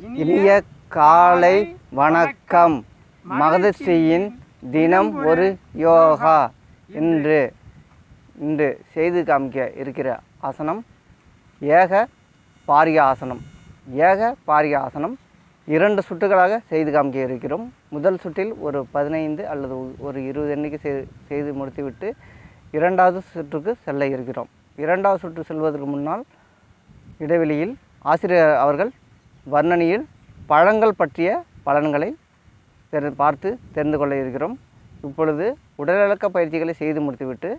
இனிய காலை வணக்கம். மகரிஷியின் தினம் ஒரு யோகா. இன்று செய்து காமிக்க இருக்கிற ஆசனம் ஏக பாரிய ஆசனம். ஏக பாரிய ஆசனம் 2 சுற்றுகளாக செய்து காமிக்க இருக்கிறோம். முதல் சுற்றில் ஒரு 15 அல்லது ஒரு 20 எண்ணிக்கை செய்து முடித்துவிட்டு 2வது சுற்றுக்கு செல்ல இருக்கிறோம். 2வது சுற்று செல்வதற்கு முன்னால் இடைவெளியில் ஆசிரியர் அவர்கள் வர்ணனையில் பழங்கள் பற்றிய பலன்களை பார்த்து தெரிந்து கொள்ள இருக்கிறோம். இப்பொழுது உடலிழக்க பயிற்சிகளை செய்து முடித்துவிட்டு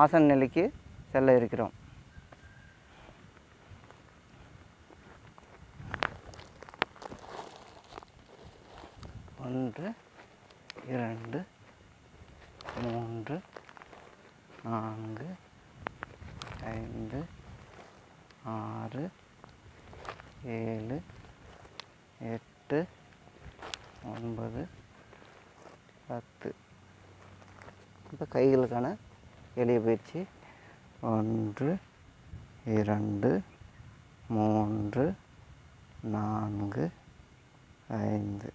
ஆசன நிலைக்கு செல்ல இருக்கிறோம். ஒன்று, 2, 3, 4, 5, 6, 7, 8, 9, 10. இப்போ கைகளுக்கான எளிய பயிற்சி 1, 2, 3, 4, 5.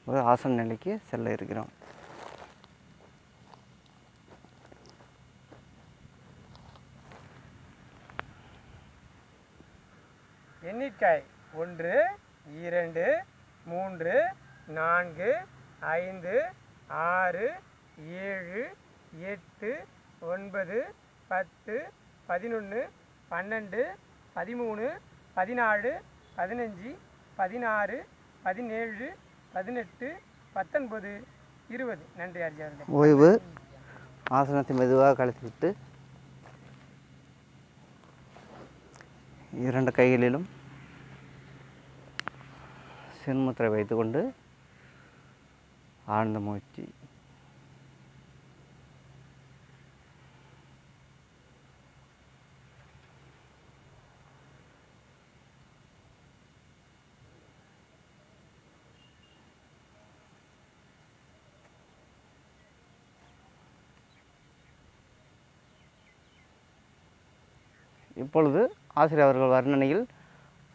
ஒரு ஆசன நிலைக்கு செல்ல இருக்கிறோம். எண்ணிக்கை 1, 2, 3, 4, 5, 6, 7, 8, 9, 10, 11, 12, 13, 14, 15, 16, 17, 18, 19, 20. நன்றி ஆர்ஜி. ஓய்வு. ஆசனத்தை மெதுவாக கழித்துவிட்டு 2 கைகளிலும் சின்முத்திரை வைத்துக்கொண்டு ஆழ்ந்த மூச்சு. இப்பொழுது ஆசிரியர் அவர்கள் வர்ணனையில்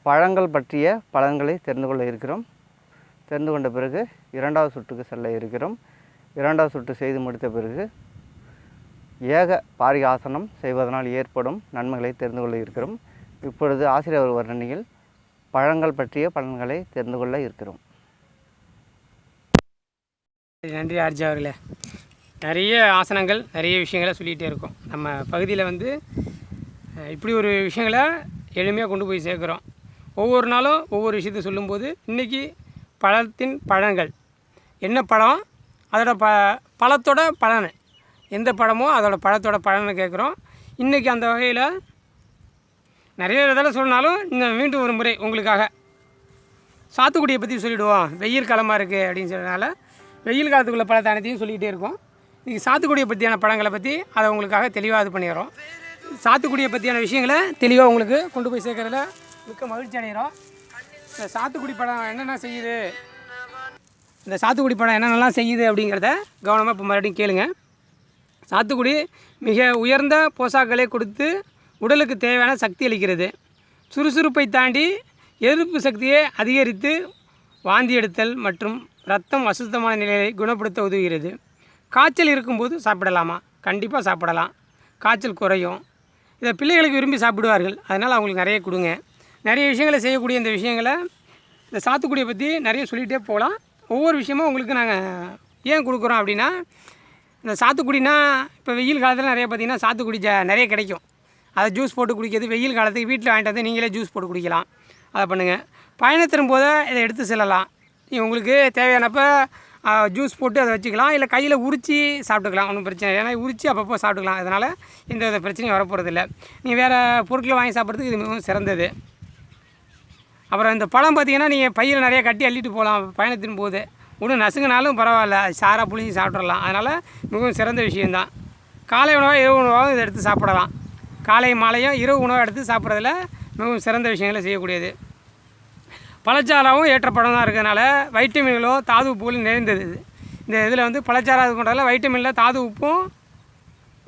பழங்கள் பற்றிய பலன்களை தெரிந்து கொள்ள இருக்கிறோம். தெரிந்து கொண்ட பிறகு 2வது சுற்றுக்கு செல்ல இருக்கிறோம். 2வது சுற்று செய்து முடித்த பிறகு ஏக பாரிய ஆசனம் செய்வதனால் ஏற்படும் நன்மைகளை தெரிந்து கொள்ள இருக்கிறோம். இப்பொழுது ஆசிரியர் அவர்கள் வர்ணனையில் பழங்கள் பற்றிய பலன்களை தெரிந்து கொள்ள இருக்கிறோம். நன்றி ஆர்ஜி அவர்களே. நிறைய ஆசனங்கள் நிறைய விஷயங்களை சொல்லிகிட்டே இருக்கோம். நம்ம பகுதியில் இப்படி ஒரு விஷயங்களை எளிமையாக கொண்டு போய் சேர்க்குறோம். ஒவ்வொரு நாளும் ஒவ்வொரு விஷயத்தை சொல்லும்போது இன்றைக்கி பழத்தின் பழங்கள் என்ன பழம், அதோட பழத்தோட பலன் எந்த பழமோ அதோட பழத்தோட பலனை கேட்குறோம். இன்றைக்கி அந்த வகையில் நிறைய இதெல்லாம் சொன்னாலும் மீண்டும் ஒரு முறை உங்களுக்காக சாத்துக்குடியை பற்றி சொல்லிவிடுவோம். வெயில் காலமாக இருக்குது அப்படின்னு சொன்னதுனால வெயில் காலத்துக்குள்ள பழத்தை அனைத்தையும் சொல்லிக்கிட்டே இருக்கோம். இன்றைக்கி சாத்துக்குடியை பற்றியான பழங்களை பற்றி அதை உங்களுக்காக தெளிவாக இது பண்ணிடுறோம். சாத்துக்குடியை பற்றியான விஷயங்களை தெளிவாக உங்களுக்கு கொண்டு போய் சேர்க்கறதுல மிக்க மகிழ்ச்சி அடைகிறோம். இந்த சாத்துக்குடி பழம் என்னென்ன செய்யுது, இந்த சாத்துக்குடி பழம் என்னென்னலாம் செய்யுது அப்படிங்கிறத கவனமாக இப்போ மறுபடியும் கேளுங்க. சாத்துக்குடி மிக உயர்ந்த போஷாக்களை கொடுத்து உடலுக்கு தேவையான சக்தி அளிக்கிறது. சுறுசுறுப்பை தாண்டி எதிர்ப்பு சக்தியை அதிகரித்து வாந்தி எடுத்தல் மற்றும் இரத்தம் அசுத்தமான நிலையை குணப்படுத்த உதவுகிறது. காய்ச்சல் இருக்கும்போது சாப்பிடலாமா? கண்டிப்பாக சாப்பிடலாம். காய்ச்சல் குறையும். இதை பிள்ளைகளுக்கு விரும்பி சாப்பிடுவார்கள். அதனால் அவங்களுக்கு நிறைய கொடுங்க. நிறைய விஷயங்களை செய்யக்கூடிய இந்த விஷயங்களை இந்த சாத்துக்குடியை பற்றி நிறைய சொல்லிகிட்டே போகலாம். ஒவ்வொரு விஷயமும் உங்களுக்கு நாங்கள் ஏன் கொடுக்குறோம் அப்படின்னா, இந்த சாத்துக்குடினா இப்போ வெயில் காலத்தில் நிறைய பார்த்திங்கன்னா சாத்துக்குடி நிறைய கிடைக்கும். அதை ஜூஸ் போட்டு குடிக்கிறது. வெயில் காலத்துக்கு வீட்டில் வாங்கிட்டு வந்து நீங்களே ஜூஸ் போட்டு குடிக்கலாம். அதை பண்ணுங்கள். பயணத்தின் போது இதை எடுத்து செல்லலாம். உங்களுக்கு தேவையானப்போ ஜூஸ் போட்டு அதை வச்சுக்கலாம். இல்லை கையில் உரித்து சாப்பிட்டுக்கலாம். ஒன்றும் பிரச்சனை இல்லை. ஏன்னா உரித்து அப்பப்போ சாப்பிட்டுக்கலாம். அதனால் எந்த வித பிரச்சனையும் வரப்போகிறதில்ல. நீங்கள் வேறு பொருட்களை வாங்கி சாப்பிட்றதுக்கு இது மிகவும் சிறந்தது. அப்புறம் இந்த பழம் பார்த்திங்கன்னா நீங்கள் பையில் நிறைய கட்டி அள்ளிட்டு போகலாம் பயணத்தின் போது. ஒன்றும் நசுங்கினாலும் பரவாயில்ல, சாராக புளிஞ்சு சாப்பிட்றலாம். அதனால் மிகவும் சிறந்த விஷயந்தான். காலை உணவாக இரவு உணவாகவும் இதை எடுத்து சாப்பிடலாம். காலை மாலையும் இரவு உணவாக எடுத்து சாப்பிட்றதுல மிகவும் சிறந்த விஷயங்களை செய்யக்கூடியது. பழச்சாறாவும் ஏற்ற பழம் தான் இருக்கிறதுனால வைட்டமின்களும் தாது உப்புகளும் நிறைந்தது. இந்த இதில் பழச்சாறாக கொண்டதில் வைட்டமினில் தாது உப்பும்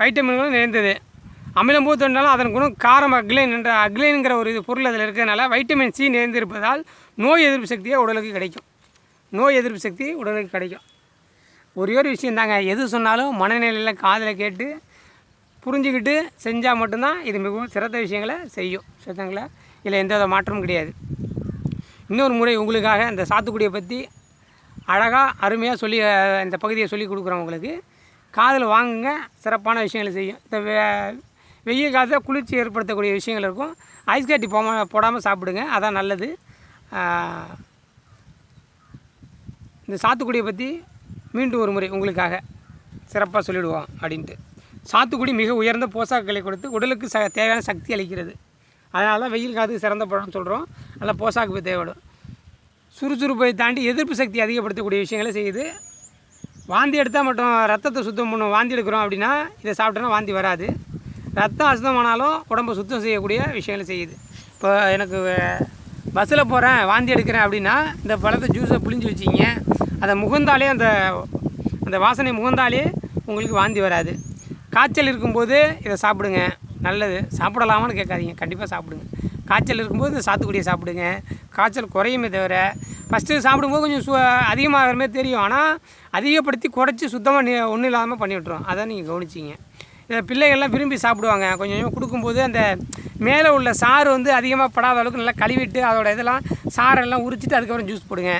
வைட்டமின்களும் நிறைந்தது. அமிலம் பூத்துனாலும் அதன் குணம் காரம் அக்லைனுங்கிற ஒரு இது பொருள் அதில் இருக்கிறதுனால வைட்டமின் சி நிறைந்திருப்பதால் நோய் எதிர்ப்பு சக்தியை உடலுக்கு கிடைக்கும். நோய் எதிர்ப்பு சக்தி உடலுக்கு கிடைக்கும். ஒரே ஒரு விஷயம் தாங்க, எது சொன்னாலும் மனநிலையில் காதில் கேட்டு புரிஞ்சுக்கிட்டு செஞ்சால் மட்டும்தான் இது மிகவும் சிறந்த விஷயங்களை செய்யும். சரிங்களா? இதில் எந்த வித மாற்றமும் கிடையாது. இன்னொரு முறை உங்களுக்காக இந்த சாத்துக்குடியை பற்றி அழகாக அருமையாக சொல்லி இந்த பகுதியை சொல்லி கொடுக்குறோம். உங்களுக்கு காதில் வாங்குங்க, சிறப்பான விஷயங்களை செய்யும். இந்த வெயில் காலத்தில் குளிர்ச்சி ஏற்படுத்தக்கூடிய விஷயங்கள் இருக்கும். ஐஸ் கட்டி போடாமல் சாப்பிடுங்க, அதான் நல்லது. இந்த சாத்துக்குடியை பற்றி மீண்டும் ஒரு முறை உங்களுக்காக சிறப்பாக சொல்லிவிடுவோம் அப்படின்ட்டு. சாத்துக்குடி மிக உயர்ந்த போஷாக்குகளை கொடுத்து உடலுக்கு தேவையான சக்தி அளிக்கிறது. அதனால தான் வெயில் காலத்துக்கு சிறந்த பழம்னு சொல்கிறோம். நல்லா போஷாக்கு தேவைப்படும். சுறுசுறுப்பை தாண்டி எதிர்ப்பு சக்தி அதிகப்படுத்தக்கூடிய விஷயங்களை செய்யுது. வாந்தி எடுத்தால் மட்டும் ரத்தத்தை சுத்தம் பண்ணும். வாந்தி எடுக்கிறோம் அப்படின்னா இதை சாப்பிட்டோன்னா வாந்தி வராது. ரத்தம் அசுத்தமானாலும் உடம்பை சுத்தம் செய்யக்கூடிய விஷயங்களை செய்யுது. இப்போ எனக்கு பஸ்ஸில் போகிறேன், வாந்தி எடுக்கிறேன் அப்படின்னா இந்த பழத்தை ஜூஸை புளிஞ்சு வச்சிங்க, அதை முகந்தாலே அந்த வாசனை முகந்தாலே உங்களுக்கு வாந்தி வராது. காய்ச்சல் இருக்கும்போது இதை சாப்பிடுங்க, நல்லது. சாப்பிடலாமான்னு கேட்காதீங்க, கண்டிப்பாக சாப்பிடுங்க. காய்ச்சல் இருக்கும்போது இந்த சாத்துக்குடியை சாப்பிடுங்க. காய்ச்சல் குறையுமே தவிர ஃபஸ்ட்டு சாப்பிடும்போது கொஞ்சம் அதிகமாகிற மாதிரி தெரியும். ஆனால் அதிகப்படுத்தி குறைச்சி சுத்தமாக ஒன்றும் இல்லாமல் பண்ணி விட்ருவோம். அதான் நீங்கள் கவனிச்சிங்க. இதை பிள்ளைகள்லாம் விரும்பி சாப்பிடுவாங்க. கொஞ்சம் கொஞ்சம் கொடுக்கும்போது அந்த மேலே உள்ள சாறு அதிகமாக படாத அளவுக்கு நல்லா கழுவிட்டு அதோட இதெல்லாம் சாரெல்லாம் உரிச்சிட்டு அதுக்கப்புறம் ஜூஸ் போடுங்க.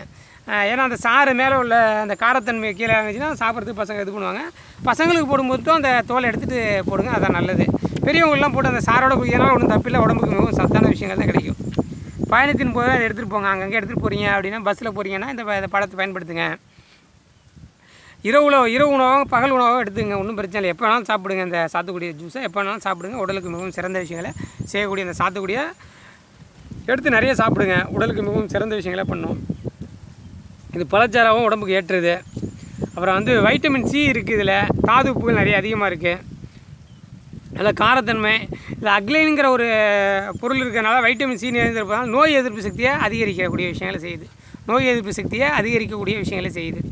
ஏன்னா அந்த சாறு மேலே உள்ள அந்த காரத்தன்மை கீழே இருந்துச்சுன்னா சாப்பிட்றதுக்கு பசங்க இது பண்ணுவாங்க. பசங்களுக்கு போடும்போது அந்த தோலை எடுத்துகிட்டு போடுங்க, அதான் நல்லது. பெரியவங்களாம் போட்டு அந்த சாரோட குடிக்கிறனால ஒன்றும் தப்பில்லை, உடம்புக்கு மிகவும் சத்தான விஷயங்கள் தான் கிடைக்கும். பயணத்தின் போது அதை எடுத்துகிட்டு போங்க. அங்கங்கே எடுத்துகிட்டு போகிறீங்க அப்படின்னா, பஸ்ஸில் போகிறீங்கன்னா இந்த பழத்தை பயன்படுத்துங்க. இரவு உணவாக பகல் உணவாக எடுத்துங்க, ஒன்றும் பிரச்சனை இல்லை. எப்போ வேணாலும் சாப்பிடுங்க. இந்த சாத்துக்குடி ஜூஸை எப்போ வேணாலும் சாப்பிடுங்க. உடலுக்கு மிகவும் சிறந்த விஷயங்களை செய்யக்கூடிய இந்த சாத்துக்குடியை எடுத்து நிறைய சாப்பிடுங்க. உடலுக்கு மிகவும் சிறந்த விஷயங்களை பண்ணும். இது பழச்சாராகவும் உடம்புக்கு ஏற்றுறது. அப்புறம் வைட்டமின் சி இருக்குது. இதில் தாது உப்புகள் நிறைய அதிகமாக இருக்குது. அதில் காரத்தன்மை, இல்லை அக்லைனுங்கிற ஒரு பொருள் இருக்கிறதுனால வைட்டமின் சி நிறைந்திருப்பதால் நோய் எதிர்ப்பு சக்தியை அதிகரிக்கக்கூடிய விஷயங்களை செய்யுது. நோய் எதிர்ப்பு சக்தியை அதிகரிக்கக்கூடிய விஷயங்களை செய்யுது.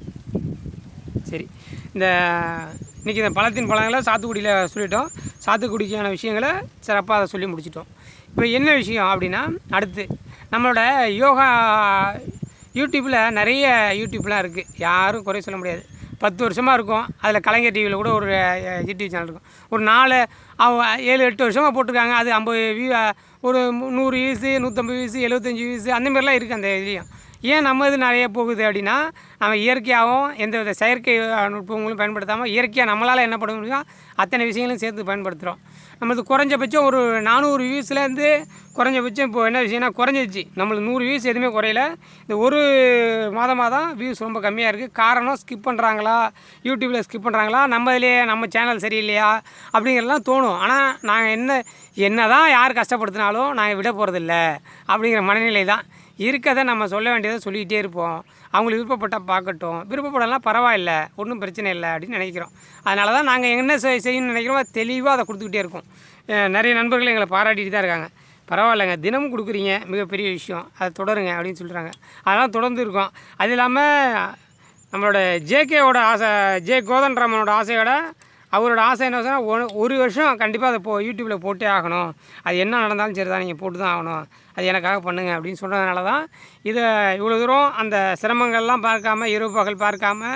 சரி, இன்றைக்கி இந்த பழத்தின் பழங்களை சாத்துக்குடியில் சொல்லிட்டோம். சாத்துக்குடிக்கான விஷயங்களை சிறப்பாக அதை சொல்லி முடிச்சிட்டோம். இப்போ என்ன விஷயம் அப்படின்னா, அடுத்து நம்மளோட யோகா யூடியூப்பில் நிறைய யூடியூப்லாம் இருக்குது, யாரும் குறை சொல்ல முடியாது. 10 வருஷமாக இருக்கும். அதில் கலைஞர் டிவியில் கூட ஒரு யூடியூப் சேனல் இருக்கும். ஒரு 7-8 வருஷமாக போட்டிருக்காங்க. அது 50 வியூ, ஒரு 100 வியூஸு, 150 வியூஸு, 75 வியூஸு அந்த மாதிரிலாம் இருக்குது அந்த இதுலேயும். ஏன் நம்ம இது நிறைய போகுது அப்படின்னா, நம்ம இயற்கையாகவும் எந்தவித செயற்கை நுட்பங்களும் பயன்படுத்தாமல் இயற்கையாக நம்மளால் என்ன பண்ண முடியும் அத்தனை விஷயங்களும் சேர்த்து பயன்படுத்துகிறோம். நம்மளுக்கு குறைஞ்சபட்சம் ஒரு 400 வியூஸ்லேருந்து குறைஞ்சபட்சம் இப்போது என்ன விஷயம்னா குறைஞ்சிச்சு. நம்மளுக்கு 100 வியூஸ் எதுவுமே குறையல. இந்த ஒரு மாதமாக தான் வியூஸ் ரொம்ப கம்மியாக இருக்குது. காரணம் ஸ்கிப் பண்ணுறாங்களா, யூடியூப்பில் ஸ்கிப் பண்ணுறாங்களா, நம்ம சேனல் சரியில்லையா அப்படிங்கிறலாம் தோணும். ஆனால் நாங்கள் என்ன தான் யார் கஷ்டப்படுத்தினாலும் நாங்கள் விட போகிறதில்ல அப்படிங்கிற மனநிலை தான். இருக்கதை நம்ம சொல்ல வேண்டியதை சொல்லிக்கிட்டே இருப்போம். அவங்களுக்கு விருப்பப்பட்டால் பார்க்கட்டும், விருப்பப்படலாம் பரவாயில்ல, ஒன்றும் பிரச்சனை இல்லை அப்படின்னு நினைக்கிறோம். அதனால தான் நாங்கள் என்ன செய்யணும்னு நினைக்கிறோமோ தெளிவாக அதை கொடுத்துக்கிட்டே இருக்கோம். நிறைய நண்பர்கள் எங்களை பாராட்டிட்டு தான் இருக்காங்க. பரவாயில்லைங்க, தினமும் கொடுக்குறீங்க, மிகப்பெரிய விஷயம், அதை தொடருங்க அப்படின்னு சொல்கிறாங்க. அதெல்லாம் தொடர்ந்து இருக்கோம். அது இல்லாமல் நம்மளோட ஜேகேவோட ஆசை, கோதண்டராமனோட ஆசையோட அவரோட ஆசை என்ன சொன்னால், ஒரு வருஷம் கண்டிப்பாக அதை யூடியூப்பில் போட்டே ஆகணும். அது என்ன நடந்தாலும் சரி தான், நீங்கள் போட்டு தான் ஆகணும், அது எனக்காக பண்ணுங்க அப்படின்னு சொன்னதுனால தான் இதை இவ்வளோ தூரம் அந்த சிரமங்கள்லாம் பார்க்காம, இரவு பகல் பார்க்காம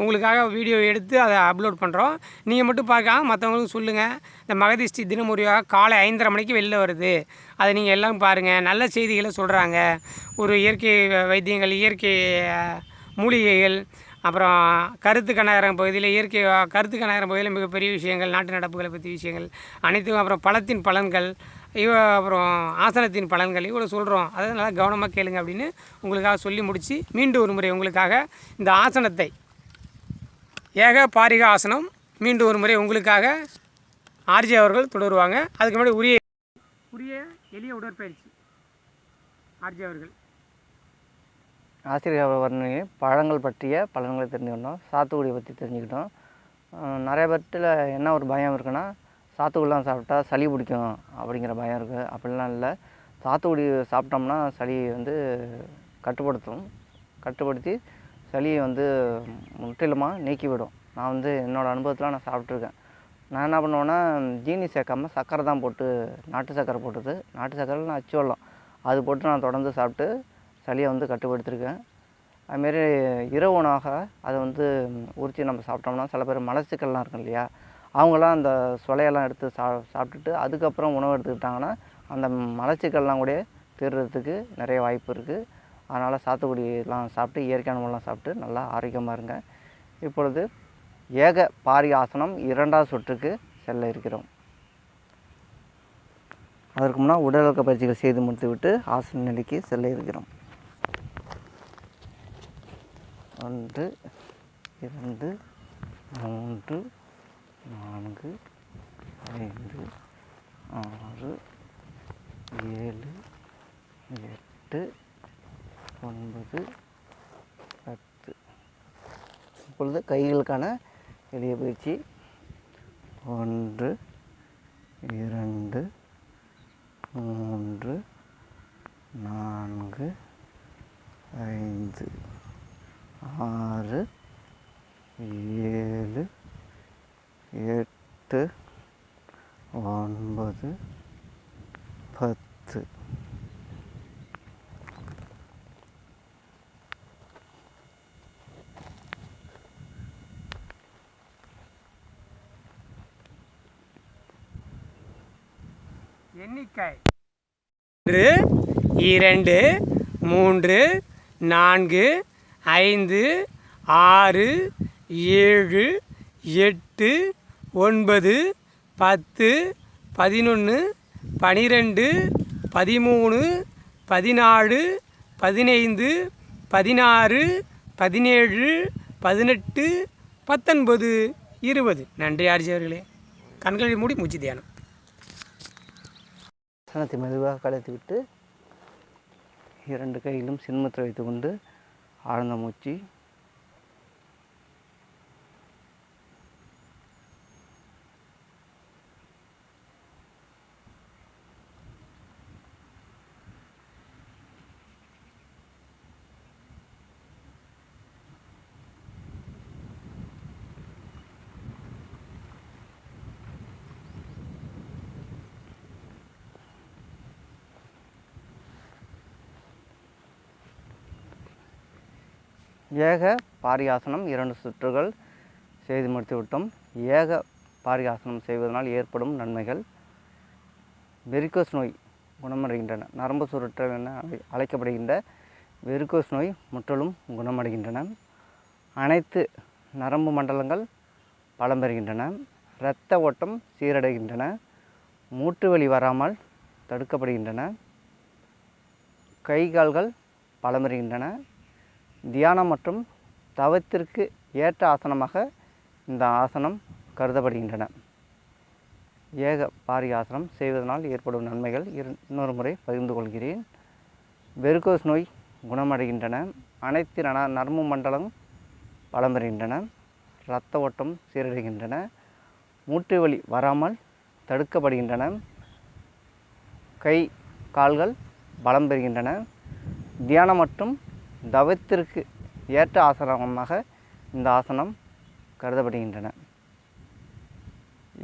உங்களுக்காக வீடியோ எடுத்து அதை அப்லோட் பண்ணுறோம். நீங்கள் மட்டும் பார்க்காம மற்றவங்களுக்கும் சொல்லுங்கள். இந்த மகதிஷ்டி தினமுறையாக காலை 5:30 மணிக்கு வெளில வருது, அதை நீங்கள் எல்லாம் பாருங்கள். நல்ல செய்திகளை சொல்கிறாங்க. ஒரு இயற்கை வைத்தியங்கள், இயற்கை மூலிகைகள், அப்புறம் கருத்து கண்ணாயிரம் பகுதியில் கருத்து கண்ணாயிரம் பகுதியில் மிகப்பெரிய விஷயங்கள், நாட்டு நடப்புகளை பற்றி விஷயங்கள் அனைத்தும், அப்புறம் பழத்தின் பலன்கள், அப்புறம் ஆசனத்தின் பலன்கள் இவ்வளோ சொல்கிறோம். அதை நல்லா கவனமாக கேளுங்க அப்படின்னு உங்களுக்காக சொல்லி முடித்து மீண்டும் ஒரு முறை உங்களுக்காக இந்த ஆசனத்தை ஏக பாரிக ஆசனம் மீண்டும் ஒரு முறை உங்களுக்காக ஆர்ஜே அவர்கள் தொடருவாங்க. அதுக்கு முன்னாடி உரிய எளிய உடற்பயிற்சி ஆர்ஜே அவர்கள். ஆசிரியர் வர்ணனையை பழங்கள் பற்றிய பலன்களை தெரிஞ்சுக்கிட்டோம், சாத்துக்குடியை பற்றி தெரிஞ்சுக்கிட்டோம். நிறைய பேர்த்தில் என்ன ஒரு பயம் இருக்குன்னா, சாத்துக்குடிலாம் சாப்பிட்டா சளி பிடிக்கும் அப்படிங்கிற பயம் இருக்குது. அப்படிலாம் இல்லை. சாத்துக்குடி சாப்பிட்டோம்னா சளி கட்டுப்படுத்தி சளியை முற்றிலுமாக நீக்கிவிடும். நான் என்னோடய அனுபவத்தில் நான் சாப்பிட்ருக்கேன். நான் என்ன பண்ணுவேன்னா ஜீனி சேர்க்காம சர்க்கரை தான் போட்டு, நாட்டு சர்க்கரை போட்டது, நாட்டு சர்க்கரையில் நான் அச்சு வெல்லம் அது போட்டு நான் தொடர்ந்து சாப்பிட்டு சளியை வந்து கட்டுப்படுத்திருக்கேன். அதுமாரி இரவு உணவாக அதை வந்து உரித்து நம்ம சாப்பிட்டோம்னா சில பேர் மலச்சிக்கல்லாம் இருக்கும் இல்லையா, அவங்களாம் அந்த சொலையெல்லாம் எடுத்து சாப்பிட்டுட்டு அதுக்கப்புறம் உணவு எடுத்துக்கிட்டாங்கன்னா அந்த மலச்சிக்கல்லாம் கூட தீர்றதுக்கு நிறைய வாய்ப்பு இருக்குது. அதனால் சாத்துக்குடிலாம் சாப்பிட்டு இயற்கையான உணவுலாம் சாப்பிட்டு நல்லா ஆரோக்கியமாக இருங்க. இப்பொழுது ஏக பாரி ஆசனம் 2வது சுற்றுக்கு செல்ல இருக்கிறோம். அதற்கு முன்னால் உடலுக்க பயிற்சிகள் செய்து முடித்துவிட்டு ஆசன நிலைக்கு செல்ல இருக்கிறோம். 1 2 3 4 5 6 7 8 9 10. இப்பொழுது கைகளுக்கான எளிய பயிற்சி. 1 2 3 4 5 6 7 8 9 10. எண்ணிக்கை 1 2 3 4 5 6 7 8 9 10 11 12 13 14 15 16 17 18 19 20. நன்றி ஆர்ஜி அவர்களே. கண்களை மூடி மூச்சு தியானம். ஆசனத்தை மெதுவாக கலைத்து விட்டு 2 கையிலும் சின்முத்திரை வைத்துக்கொண்டு ஆழ்ந்த மூச்சு. ஏக பாரியாசனம் 2 சுற்றுகள் செய்து முடித்து விட்டோம். ஏக பாரியாசனம் செய்வதனால் ஏற்படும் நன்மைகள்: வெரிகோஸ் நோய் குணமடைகின்றன. நரம்பு சுருட்டல் என அழைக்கப்படுகின்ற வெரிகோஸ் நோய் முற்றிலும் குணமடைகின்றன. அனைத்து நரம்பு மண்டலங்கள் பலம் பெறுகின்றன. இரத்த ஓட்டம் சீரடைகின்றன. மூட்டு வலி வராமல் தடுக்கப்படுகின்றன. கை கால்கள் பலம் பெறுகின்றன. தியானம் மற்றும் தவத்திற்கு ஏற்ற ஆசனமாக இந்த ஆசனம் கருதப்படுகின்றன. ஏக பாரி ஆசனம் செய்வதனால் ஏற்படும் நன்மைகள் இன்னொரு முறை பகிர்ந்து கொள்கிறேன். வெரிகோஸ் நோய் குணமடைகின்றன. அனைத்து நரம்பு மண்டலம் பலம் பெறுகின்றன. இரத்த ஓட்டம் சீரடைகின்றன. மூட்டு வலி வராமல் தடுக்கப்படுகின்றன. கை கால்கள் பலம் பெறுகின்றன. தியானம் மற்றும் தவத்திற்கு ஏற்ற ஆசனமாக இந்த ஆசனம் கருதப்படுகின்றன.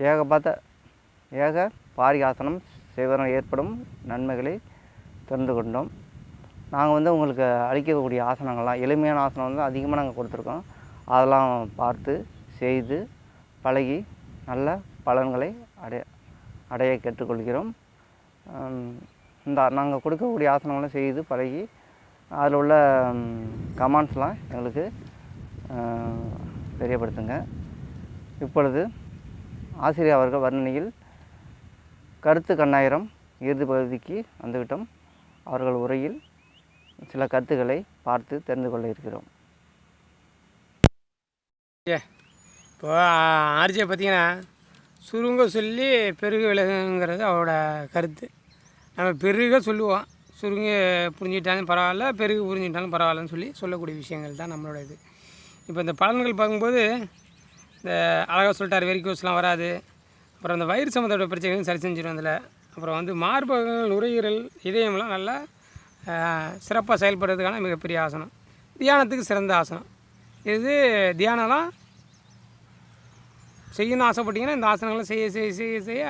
ஏக பாரி ஆசனம் செய்வதனால் ஏற்படும் நன்மைகளை தெரிந்து கொண்டோம். நாங்கள் உங்களுக்கு அளிக்கக்கூடிய ஆசனங்கள்லாம் எளிமையான ஆசனம் அதிகமாக நாங்கள் கொடுத்துருக்கோம். அதெல்லாம் பார்த்து செய்து பழகி நல்ல பலன்களை அடைய கேட்டுக்கொள்கிறோம். நாங்கள் கொடுக்கக்கூடிய ஆசனங்களை செய்து பழகி அதில் உள்ள கமெண்ட்ஸ்லாம் எங்களுக்கு தெரியப்படுத்துங்க. இப்பொழுது ஆசிரியர் அவர்கள் வர்ணனையில் கருத்து கண்ணாயிரம் இறுதி பகுதிக்கு வந்துவிட்டோம். அவர்கள் உரையில் சில கருத்துக்களை பார்த்து தெரிந்து கொள்ள இருக்கிறோம். இப்போ ஆர்ஜியை பார்த்திங்கன்னா சுருங்க சொல்லி பெருக விலகுங்கிறது அவரோட கருத்து. நம்ம பெருக சொல்லுவோம், சுருங்க புரிஞ்சிட்டாலும் பரவாயில்ல, பெருகு புரிஞ்சிட்டாலும் பரவாயில்லன்னு சொல்லக்கூடிய விஷயங்கள் தான் நம்மளோட இது. இப்போ இந்த பலன்கள் பார்க்கும்போது இந்த அழகாக சொல்லிட்டார், வெரிகோஸ்லாம் வராது. அப்புறம் இந்த வயிறு சம்மந்தப்பட்ட பிரச்சனைகளும் சரி செஞ்சிடும். அதில் அப்புறம் மார்பகங்கள், நுரையீரல், இதயம்லாம் நல்லா சிறப்பாக செயல்படுறதுக்கான மிகப்பெரிய ஆசனம். தியானத்துக்கு சிறந்த ஆசனம் இது. தியானம்லாம் செய்யணும்னு ஆசைப்பட்டீங்கன்னா இந்த ஆசனங்களை செய்ய செய்ய செய்ய செய்ய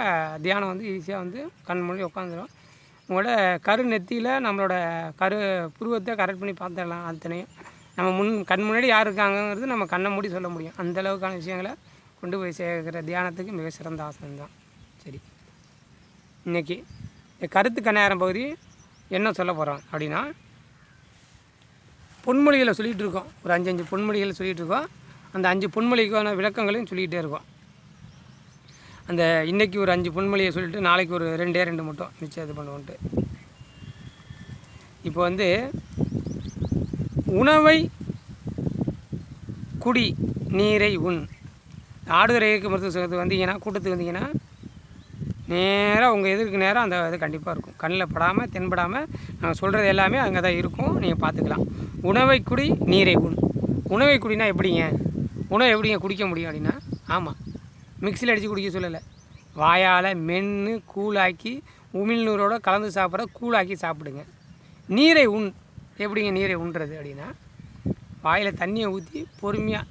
தியானம் வந்து ஈஸியாக வந்து கண் மூடி உட்காந்துரும். உங்களோட கரு நெத்தியில் நம்மளோட புருவத்தை கரெக்ட் பண்ணி பார்த்துடலாம். அத்தனையும் நம்ம கண் முன்னாடி யார் இருக்காங்கங்கிறது நம்ம கண்ணை மூடி சொல்ல முடியும். அந்தளவுக்கான விஷயங்களை கொண்டு போய் சேர்க்கிற தியானத்துக்கு மிக சிறந்த ஆசனம் தான். சரி, இன்றைக்கி கருத்து கண்ணாயிரம் பகுதி என்ன சொல்ல போகிறோம் அப்படின்னா, பொன்மொழிகளை சொல்லிகிட்டு இருக்கோம். ஒரு 5 பொன்மொழிகளை சொல்லிகிட்டு இருக்கோம். அந்த 5 பொன்மொழிக்கான விளக்கங்களையும் சொல்லிகிட்டே இருக்கோம். அந்த இன்றைக்கி ஒரு 5 பொன்மொழியை சொல்லிவிட்டு நாளைக்கு ஒரு 2 மட்டும் மிச்சம் இது பண்ணுவோன்ட்டு. இப்போ வந்து உணவை குடி, நீரை உண். ஆடுதுறை இயக்க மருத்துவ சங்கத்துக்கு வந்தீங்கன்னா, கூட்டத்துக்கு வந்தீங்கன்னா நேராக உங்கள் எதிர்க்கு நேராக அந்த இது கண்டிப்பாக இருக்கும். கண்ணில் படாமல் தென்படாமல் நாங்கள் சொல்கிறது எல்லாமே அங்கே தான் இருக்கும். நீங்கள் பார்த்துக்கலாம். உணவை குடி, நீரை உண். உணவை குடினா எப்படிங்க? உணவை எப்படிங்க குடிக்க முடியும் அப்படின்னா, ஆமாம், மிக்சியில் அடித்து குடிக்க சொல்லலை. வாயால் மென்று கூழாக்கி உமிழ்நீரோடு கலந்து சாப்பிட்ற கூழாக்கி சாப்பிடுங்க. நீரை உண். எப்படிங்க நீரை உண்றது அப்படின்னா, வாயில் தண்ணியை ஊற்றி பொறுமையாக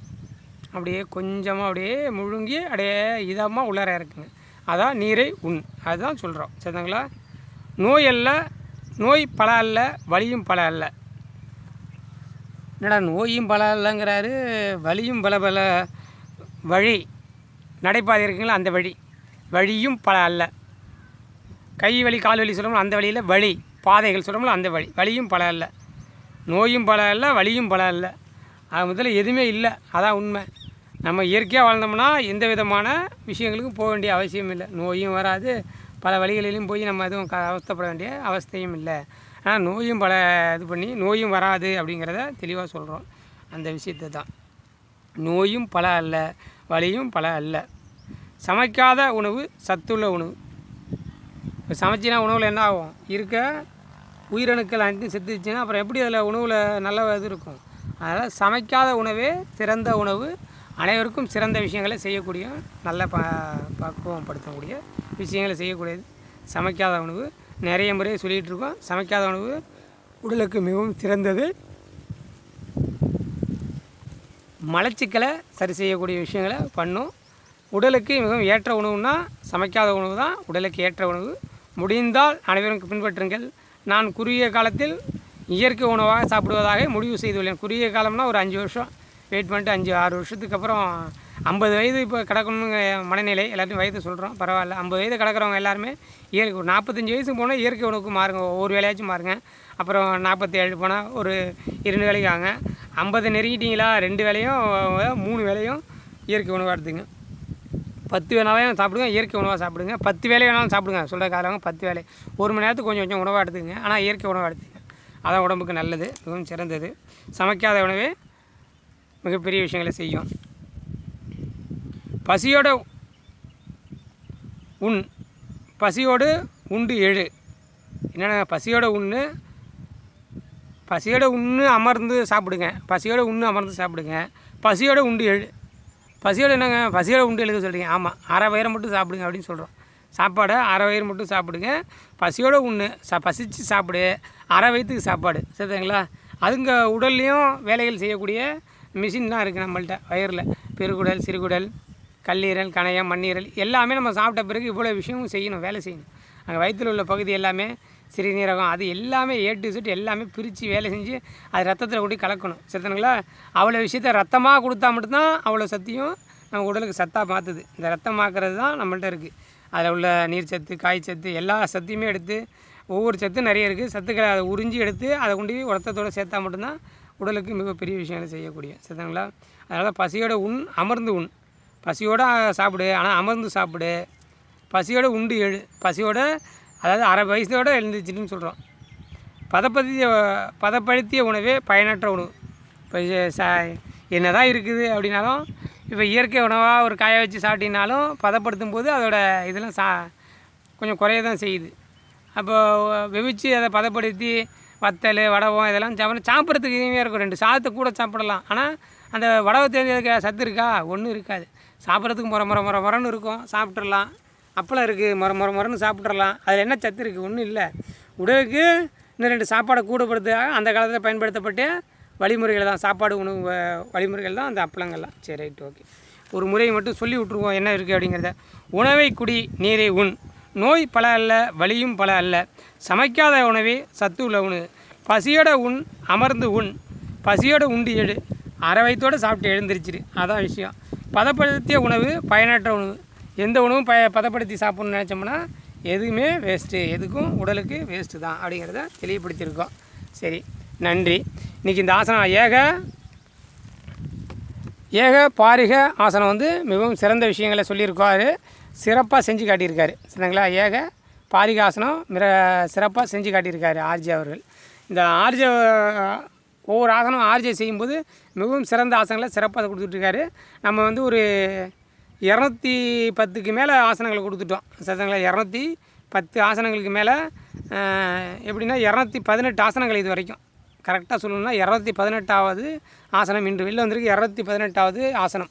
அப்படியே கொஞ்சமாக அப்படியே முழுங்கி அப்படியே இதமாக உள்ளார இருக்குங்க. அதான் நீரை உண். அதுதான் சொல்கிறோம். சரிங்களா? நோய் பல அல்ல, வலியும் பல அல்ல. என்னடா நோயும் பல இல்லைங்கிறாரு, வலியும் பல பல. வழி நடைபாதை இருக்குங்களா, அந்த வழியும் பல அல்ல. கை வலி கால் வலி சொல்கிறோம்ல, அந்த வழியில் வழி. பாதைகள் சொல்கிறோம்ல, அந்த வழியும் பல அல்ல. நோயும் பல அல்ல, வலியும் பல அல்ல. அது முதல்ல எதுவுமே இல்லை. அதான் உண்மை. நம்ம இயற்கையாக வாழ்ந்தோம்னா எந்த விதமான விஷயங்களுக்கும் போக வேண்டிய அவசியம் இல்லை. நோயும் வராது, பல வழிகளிலும் போய் நம்ம எதுவும் அவஸ்தைப்பட வேண்டிய அவஸ்தையும் இல்லை. ஆனால் நோயும் பல இது பண்ணி நோயும் வராது அப்படிங்கிறத தெளிவாக சொல்கிறோம். அந்த விஷயத்தை தான். நோயும் பல அல்ல, வலியும் பல அல்ல. சமைக்காத உணவு சத்துள்ள உணவு. இப்போ சமைச்சினா உணவில் என்ன ஆகும்? இருக்க உயிரணுக்கள் அனைத்தும் செத்துச்சுன்னா அப்புறம் எப்படி அதில் உணவில் நல்ல இது இருக்கும்? அதனால் சமைக்காத உணவே சிறந்த உணவு. அனைவருக்கும் சிறந்த விஷயங்களை செய்யக்கூடிய, நல்ல பக்குவப்படுத்தக்கூடிய விஷயங்களை செய்யக்கூடியது சமைக்காத உணவு. நிறைய முறை சொல்லிகிட்டு இருக்கோம். சமைக்காத உணவு உடலுக்கு மிகவும் சிறந்தது. மலச்சிக்கலை சரி செய்யக்கூடிய விஷயங்களை பண்ணும். உடலுக்கு மிகவும் ஏற்ற உணவுன்னா சமைக்காத உணவு தான் உடலுக்கு ஏற்ற உணவு. முடிந்தால் அனைவரும் பின்பற்றுங்கள். நான் குறுகிய காலத்தில் இயற்கை உணவாக சாப்பிடுவதாக முடிவு செய்துள்ளேன். குறுகிய காலம்னா ஒரு 5 வருஷம் வெயிட் பண்ணிட்டு 5-6 வருஷத்துக்கு அப்புறம் 50 வயது இப்போ கிடக்கணுங்க மனநிலை. எல்லாத்தையும் வயது சொல்கிறோம், பரவாயில்ல. 50 வயது கிடக்கிறவங்க எல்லாருமே இயற்கை, ஒரு 45 வயசுக்கு போனால் இயற்கை உணவுக்கு மாறுங்க. ஒவ்வொரு வேலையாச்சும் மாறுங்க. அப்புறம் 47 போனால் ஒரு 2 வேலைக்கு ஆங்க. 50 நெருங்கிட்டீங்களா, 2 வேலையும் 3 வேலையும் இயற்கை உணவாக எடுத்துங்க. 10 வேணாலும் சாப்பிடுங்க, இயற்கை உணவாக சாப்பிடுங்க. 10 வேலை வேணாலும் சாப்பிடுங்க. சொல்கிற காலங்க 10 வேலை, 1 மணி நேரத்துக்கு கொஞ்சம் கொஞ்சம் உணவாக எடுத்துங்க. ஆனால் இயற்கை உணவாக எடுத்துங்க. அதான் உடம்புக்கு நல்லது, மிகவும் சிறந்தது. சமைக்காத உணவே மிகப்பெரிய விஷயங்களை செய்யும். பசியோடு உண்டு எழு. என்னென்ன பசியோடு உண்ணு அமர்ந்து சாப்பிடுங்க. பசியோடு உண்டு எழு. பசியோடு என்னங்க, பசியோடு உண்டு எழுத சொல்கிறீங்க? ஆமாம், அரை வயிறு மட்டும் சாப்பிடுங்க அப்படின்னு சொல்கிறோம். சாப்பாடை அரை வயிறு மட்டும் சாப்பிடுங்க. பசியோடு உண்ணு, பசிச்சு சாப்பிடு. அரை வயிற்றுக்கு சாப்பாடு. சரிங்களா? அதுங்க உடல்லையும் வேலைகள் செய்யக்கூடிய மிஷின்லாம் இருக்குது நம்மள்கிட்ட. வயிறில் பெருகுடல், சிறுகுடல், கல்லீரல், கணையம், மண்ணீரல் எல்லாமே நம்ம சாப்பிட்ட பிறகு இவ்வளோ விஷயமும் செய்யணும், வேலை செய்யணும். அங்கே வயிற்றில் உள்ள பகுதி எல்லாமே சிறுநீரகம், அது எல்லாமே A to Z எல்லாமே பிரித்து வேலை செஞ்சு அது ரத்தத்தில் கொண்டு கலக்கணும். சரிங்களா? அவ்வளோ விஷயத்த ரத்தமாக கொடுத்தா மட்டும்தான் அவ்வளோ சத்தியம் நம்ம உடலுக்கு சத்தாக மாற்றுது. இந்த ரத்தமாக்குறது தான் நம்மள்கிட்ட இருக்குது. அதில் உள்ள நீர் சத்து, காய் சத்து, எல்லா சத்தையுமே எடுத்து, ஒவ்வொரு சத்தும் நிறைய இருக்குது. சத்துக்களை அதை உறிஞ்சி எடுத்து அதை கொண்டு போய் ரத்தத்தோடு சேர்த்தா மட்டும்தான் உடலுக்கு மிகப்பெரிய விஷயங்களை செய்யக்கூடிய. சரிங்களா? அதனால் பசியோட அமர்ந்து உண். பசியோடு சாப்பிடு, ஆனால் அமர்ந்து சாப்பிடு. பசியோடு உண்டு எழு. பசியோடு, அதாவது அரை வயசோடு எழுந்துச்சுன்னு சொல்கிறோம். பதப்படுத்திய உணவே பயனற்ற உணவு. இப்போ என்ன தான் இருக்குது அப்படின்னாலும், இப்போ இயற்கை உணவாக ஒரு காய வச்சு சாப்பிட்டீங்கனாலும் பதப்படுத்தும் போது அதோட இதெல்லாம் கொஞ்சம் குறைய தான் செய்யுது. அப்போ வெவிச்சு அதை பதப்படுத்தி வத்தல், வடவம் இதெல்லாம் சாப்பிட்றதுக்கு இனிமையாக இருக்கும். 2 சாதத்தை கூட சாப்பிடலாம். ஆனால் அந்த வடவை தெரிஞ்சதுக்கு சத்து இருக்கா? ஒன்றும் இருக்காது. சாப்பிட்றதுக்கு முறன்னு இருக்கும், சாப்பிட்றலாம். அப்பளம் இருக்குது, முறன்னு சாப்பிட்றலாம். அதில் என்ன சத்து இருக்குது? ஒன்றும் இல்லை. உடலுக்கு இன்னும் 2 சாப்பாடை கூடப்படுத்துக்காக அந்த காலத்தில் பயன்படுத்தப்பட்ட வழிமுறைகள் தான், சாப்பாடு உணவு வழிமுறைகள் தான் அந்த அப்பளங்கள்லாம். சரி, ரைட், ஓகே. ஒரு முறையை மட்டும் சொல்லி விட்ருவோம் என்ன இருக்குது அப்படிங்கிறத. உணவை குடி, நீரை உண், நோய் பல அல்ல, வலியும் பல அல்ல, சமைக்காத உணவே சத்து உள்ள உணவு, பசியோட உண், அமர்ந்து உண், பசியோட உண்டு எழு, அரை வயிற்றோடு சாப்பிட்டு எழுந்திருச்சிரு. அதான் விஷயம். பதப்படுத்திய உணவு பயனற்ற உணவு. எந்த உணவும் பதப்படுத்தி சாப்பிட்ணுன்னு நினச்சோம்னா எதுவுமே வேஸ்ட்டு, எதுக்கும் உடலுக்கு வேஸ்ட்டு தான் அப்படிங்கிறத தெளிவுபடுத்தியிருக்கோம். சரி, நன்றி. இன்றைக்கி இந்த ஆசனம் ஏக பாரிக ஆசனம் வந்து மிகவும் சிறந்த விஷயங்களை சொல்லியிருக்காரு, சிறப்பாக செஞ்சு காட்டியிருக்காரு. சரிங்களா? ஏக பாரிக ஆசனம் சிறப்பாக செஞ்சு காட்டியிருக்காரு ஆர்ஜே அவர்கள். இந்த ஆர்ஜே ஒவ்வொரு ஆசனம் ஆர்ஜே செய்யும்போது மிகவும் சிறந்த ஆசனங்களை சிறப்பாக கொடுத்துட்ருக்காரு. நம்ம வந்து ஒரு 210க்கு மேலே ஆசனங்களை கொடுத்துட்டோம். சரிங்களா? 210 ஆசனங்களுக்கு மேலே எப்படின்னா 218 ஆசனங்கள் இது வரைக்கும். கரெக்டாக சொல்லணும்னா 218வது ஆசனம் இன்று வெளில வந்திருக்கு. 218வது ஆசனம்.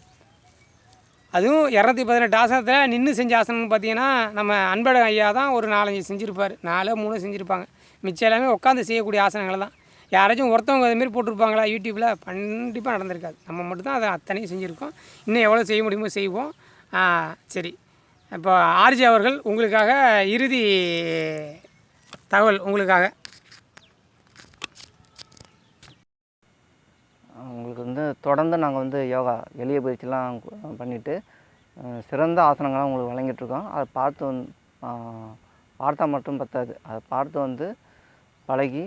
அதுவும் 218 ஆசனத்தில் நின்று செஞ்ச ஆசனம்னு பார்த்தீங்கன்னா நம்ம அன்பழகன் ஐயா தான் ஒரு 4-5 செஞ்சுருப்பார், 4-3 செஞ்சுருப்பாங்க. மிச்சம் எல்லாமே உட்காந்து செய்யக்கூடிய ஆசனங்கள் தான். யாராச்சும் ஒருத்தவங்க அதுமாரி போட்டிருப்பாங்களா யூடியூப்பில்? கண்டிப்பாக நடந்திருக்காது. நம்ம மட்டும்தான் அதை அத்தனையும் செஞ்சுருக்கோம். இன்னும் எவ்வளோ செய்ய முடியுமோ செய்வோம். சரி, இப்போ ஆர்ஜி அவர்கள் உங்களுக்காக இறுதி தகவல் உங்களுக்காக. உங்களுக்கு வந்து தொடர்ந்து நாங்கள் வந்து யோகா எளிய பயிற்சிலாம் பண்ணிவிட்டு சிறந்த ஆசனங்கள்லாம் உங்களுக்கு வழங்கிட்டுருக்கோம். அதை பார்த்தா மட்டும் பத்தாது, அதை பார்த்து வந்து பழகி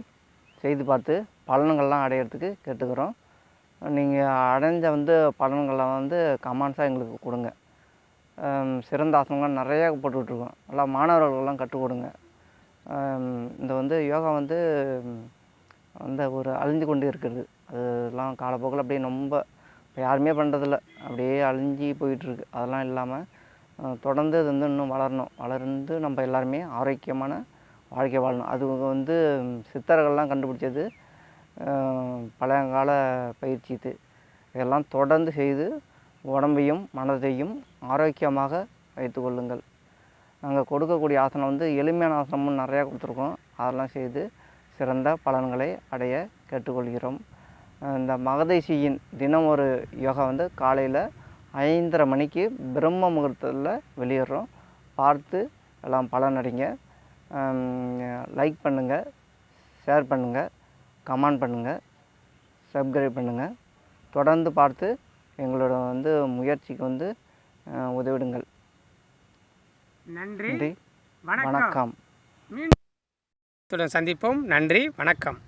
செய்து பார்த்து பலன்கள்லாம் அடையிறதுக்கு கேட்டுக்கிறோம். நீங்கள் அடைஞ்ச வந்து பலன்களை வந்து கமெண்ட்ஸாக எங்களுக்கு கொடுங்க. சிறந்த ஆசனங்கள்லாம் நிறையா போட்டுக்கிட்டுருக்கோம். நல்லா மாணவர்களெல்லாம் கற்றுக் கொடுங்க. இந்த வந்து யோகா வந்து ஒரு அழிஞ்சு கொண்டு இருக்கிறது. அதெல்லாம் காலப்போக்கில் அப்படியே ரொம்ப இப்போ யாருமே பண்ணுறதில்ல, அப்படியே அழிஞ்சி போயிட்டுருக்கு. அதெல்லாம் இல்லாமல் தொடர்ந்து இது வந்து இன்னும் வளர்ந்து நம்ம எல்லாருமே ஆரோக்கியமான வாழ்க்கை வாழணும். அது வந்து சித்தர்கள்லாம் கண்டுபிடிச்சது பழையங்கால பயிற்சி இது. இதெல்லாம் தொடர்ந்து செய்து உடம்பையும் மனதையும் ஆரோக்கியமாக வைத்து கொள்ளுங்கள். நாங்கள் கொடுக்கக்கூடிய ஆசனம் வந்து எளிமையான ஆசனமும் நிறையா கொடுத்துருக்கோம். அதெல்லாம் செய்து சிறந்த பலன்களை அடைய கேட்டுக்கொள்கிறோம். இந்த மகதேசியின் தினம் ஒரு யோகா வந்து காலையில் 5:30 மணிக்கு பிரம்ம முகூர்த்தத்தில் வெளியிடுறோம். பார்த்து எல்லாம் பலனடைங்க. லைக் பண்ணுங்கள், ஷேர் பண்ணுங்கள், கமெண்ட் பண்ணுங்கள், சப்ஸ்கிரைப் பண்ணுங்கள். தொடர்ந்து பார்த்து எங்களோட வந்து முயற்சிக்கு வந்து உதவிடுங்கள். நன்றி, வணக்கம். சந்திப்போம். நன்றி, வணக்கம்.